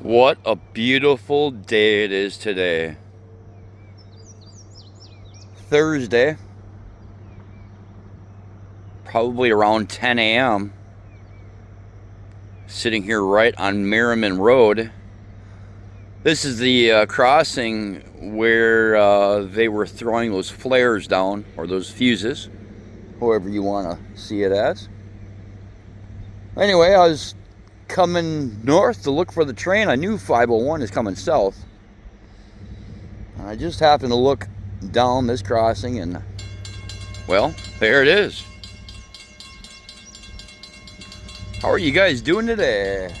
What a beautiful day it is today. Thursday, probably around 10 a.m. Sitting here right on Merriman Road. This is the crossing where they were throwing those flares down, or those fuses, however you want to see it as. Anyway, I was coming north to look for the train. I knew 501 is coming south. I just happened to look down this crossing and, well, there it is. How are you guys doing today?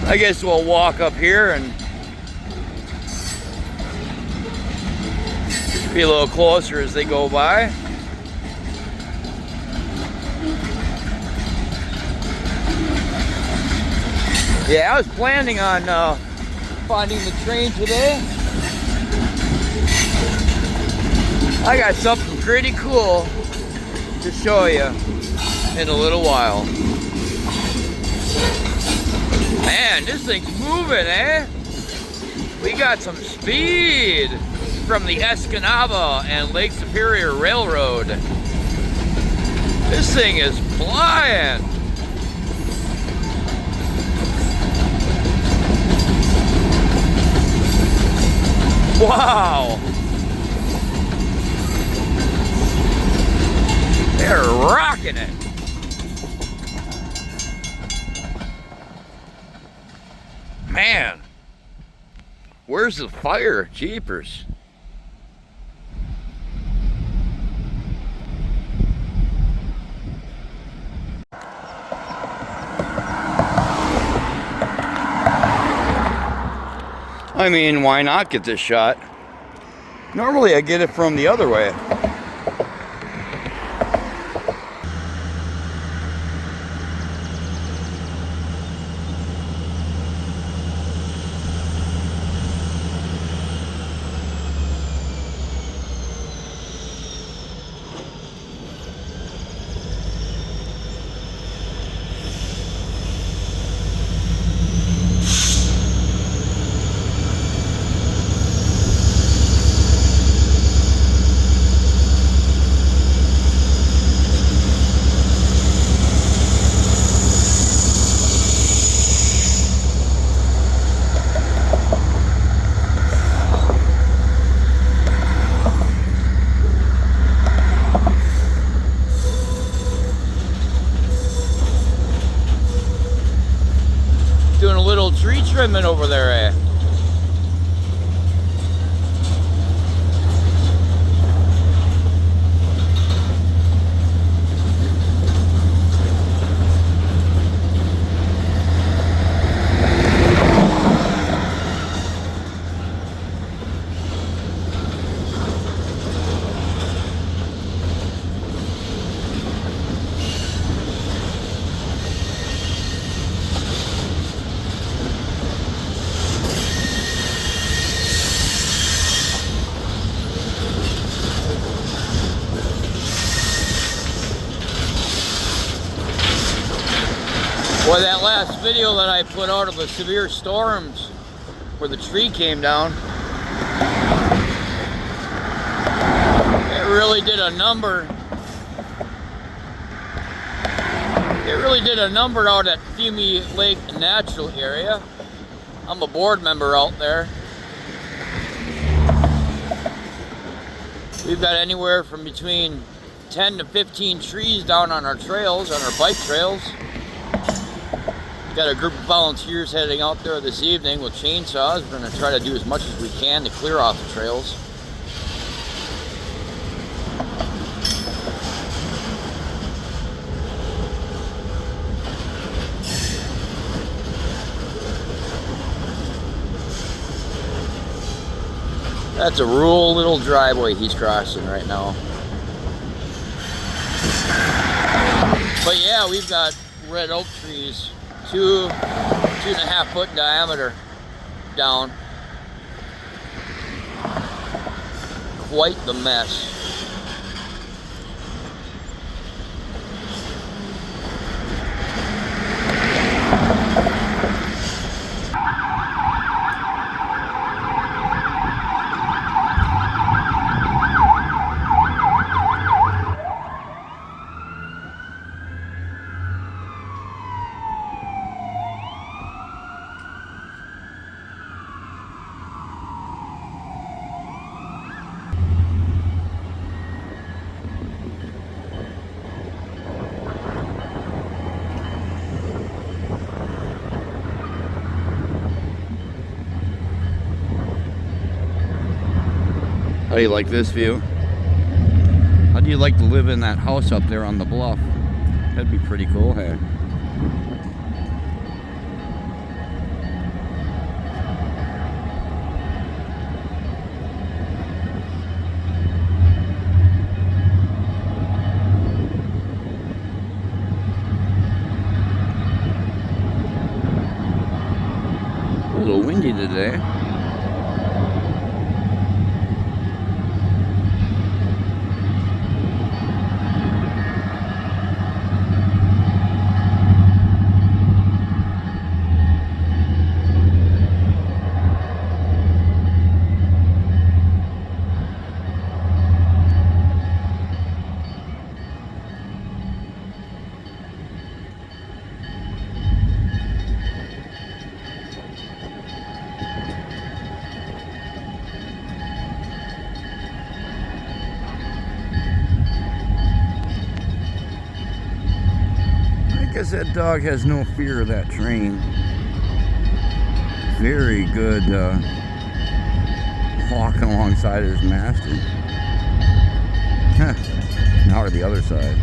I guess we'll walk up here and be a little closer as they go by. Yeah, I was planning on finding the train today. I got something pretty cool to show you in a little while. Man, this thing's moving, eh? We got some speed from the Escanaba and Lake Superior Railroad. This thing is flying. Wow. They're rocking it. Man, where's the fire? Jeepers. I mean, why not get this shot? Normally I get it from the other way. Doing a little tree trimming over there, eh? Well, that last video that I put out of the severe storms where the tree came down, it really did a number They really did a number out at Fiume Lake Natural Area. I'm a board member out there. We've got anywhere from between 10 to 15 trees down on our trails, on our bike trails. Got a group of volunteers heading out there this evening with chainsaws. We're going to try to do as much as we can to clear off the trails. That's a rural little driveway he's crossing right now. But yeah, we've got red oak trees, 2.5 foot diameter down. Quite the mess. How do you like this view? How do you like to live in that house up there on the bluff? That'd be pretty cool, hey? A little windy today. I guess that dog has no fear of that train. Very good walking alongside his master. Now to the other side.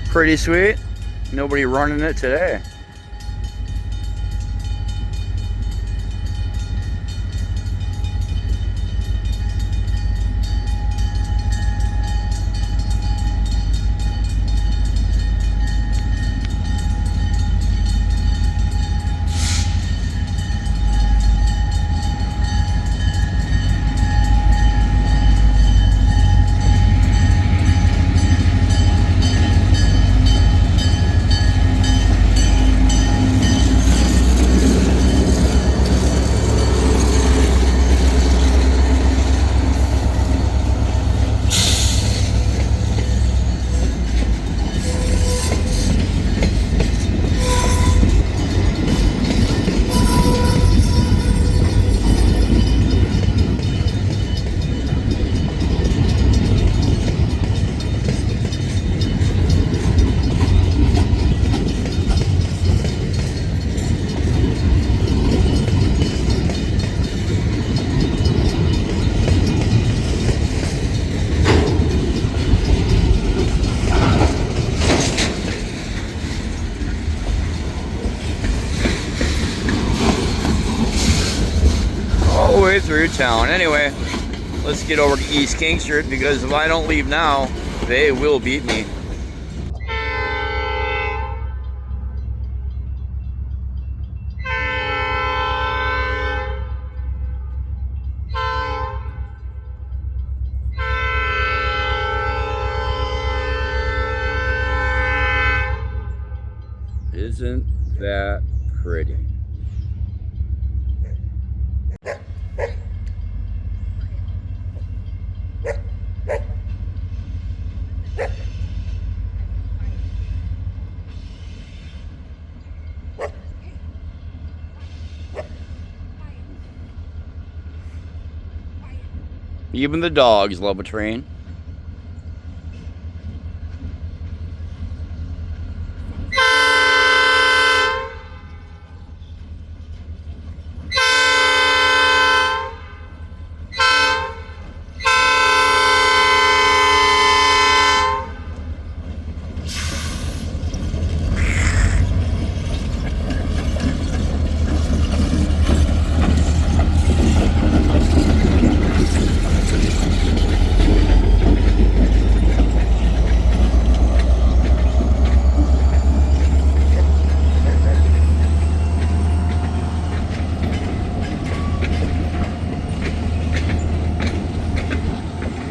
Pretty sweet. Nobody running it today. Way through town. Anyway, let's get over to East King Street, because if I don't leave now, they will beat me. Isn't that pretty? Even the dogs love a train.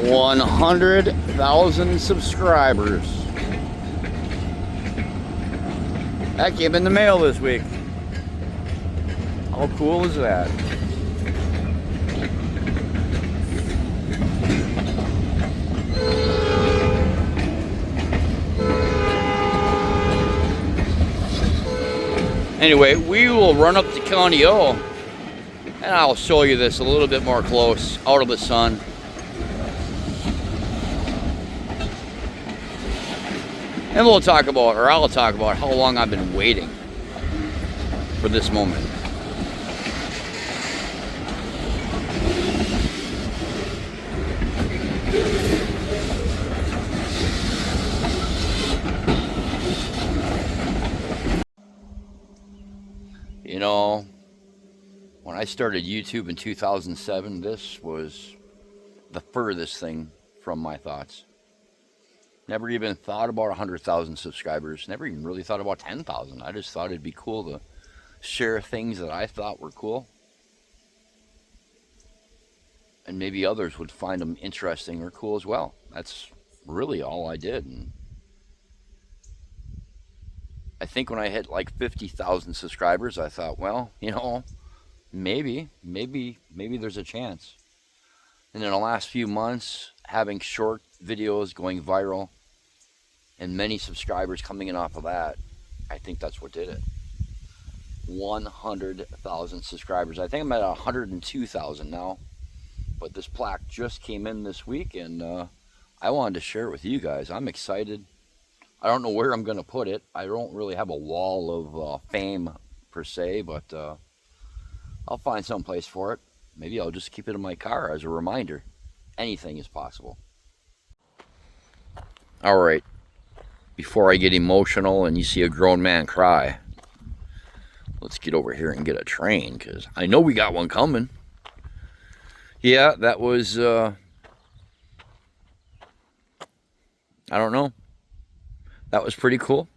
$100,000 subscribers. That came in the mail this week. How cool is that? Anyway, we will run up to County O, and I'll show you this a little bit more close, out of the sun. And I'll talk about how long I've been waiting for this moment. You know, when I started YouTube in 2007, this was the furthest thing from my thoughts. Never even thought about 100,000 subscribers. Never even really thought about 10,000. I just thought it'd be cool to share things that I thought were cool. And maybe others would find them interesting or cool as well. That's really all I did. And I think when I hit like 50,000 subscribers, I thought, well, you know, maybe there's a chance. And in the last few months, having short videos going viral and many subscribers coming in off of that, I think that's what did it. 100,000 subscribers. I think I'm at 102,000 now, but this plaque just came in this week, and I wanted to share it with you guys. I'm excited. I don't know where I'm going to put it. I don't really have a wall of fame per se, but I'll find some place for it. Maybe I'll just keep it in my car as a reminder. Anything is possible. All right. Before I get emotional and you see a grown man cry, let's get over here and get a train, because I know we got one coming. Yeah, that was, I don't know. That was pretty cool.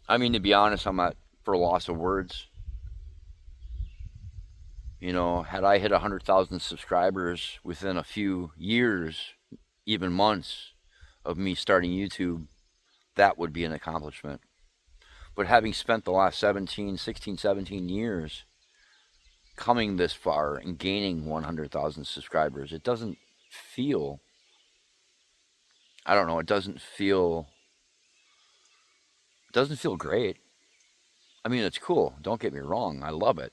I mean, to be honest, I'm at for loss of words. You know, had I hit 100,000 subscribers within a few years, even months of me starting YouTube, that would be an accomplishment. But having spent the last 16, 17 years coming this far and gaining 100,000 subscribers, it doesn't feel, I don't know, it doesn't feel great. I mean, it's cool, don't get me wrong, I love it.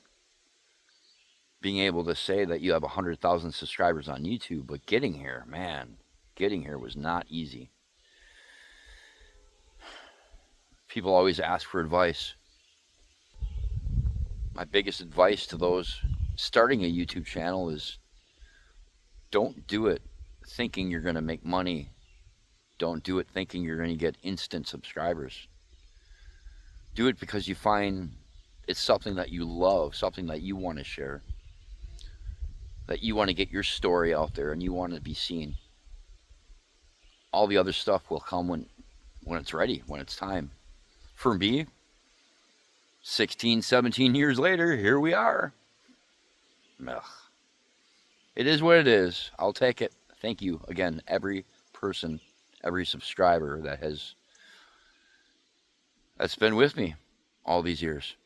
Being able to say that you have 100,000 subscribers on YouTube, but getting here, man, getting here was not easy. People always ask for advice. My biggest advice to those starting a YouTube channel is don't do it thinking you're going to make money. Don't do it thinking you're going to get instant subscribers. Do it because you find it's something that you love, something that you want to share, that you want to get your story out there and you want to be seen. All the other stuff will come when it's ready, when it's time. For me, 16, 17 years later, here we are. Ugh. It is what it is. I'll take it. Thank you again, every person, every subscriber that's been with me all these years,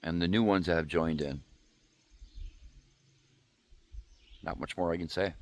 and the new ones that have joined in. Not much more I can say.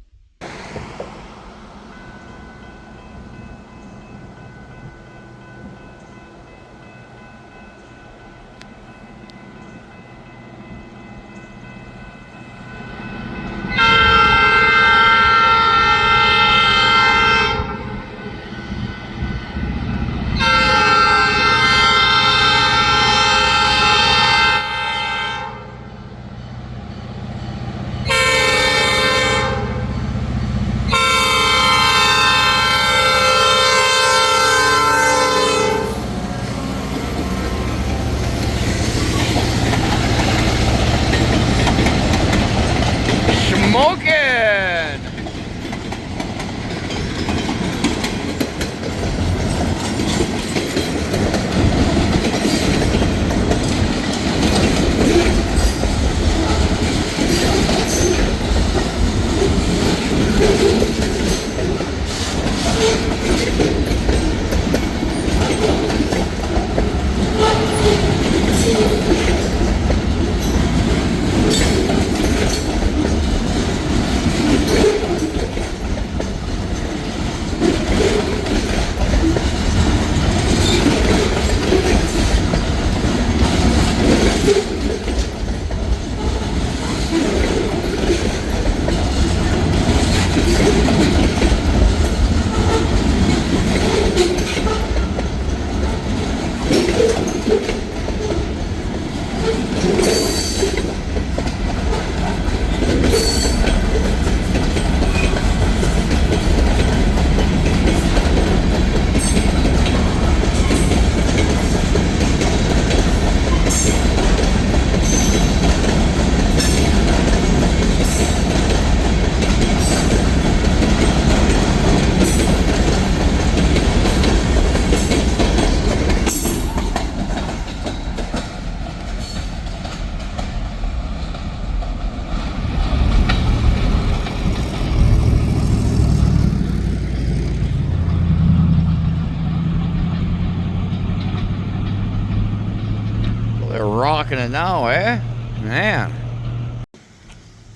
They're rocking it now, eh?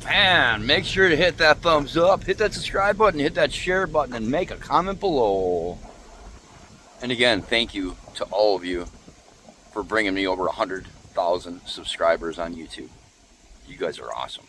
Man, make sure to hit that thumbs up, hit that subscribe button, hit that share button, and make a comment below. And again, thank you to all of you for bringing me over 100,000 subscribers on YouTube. You guys are awesome.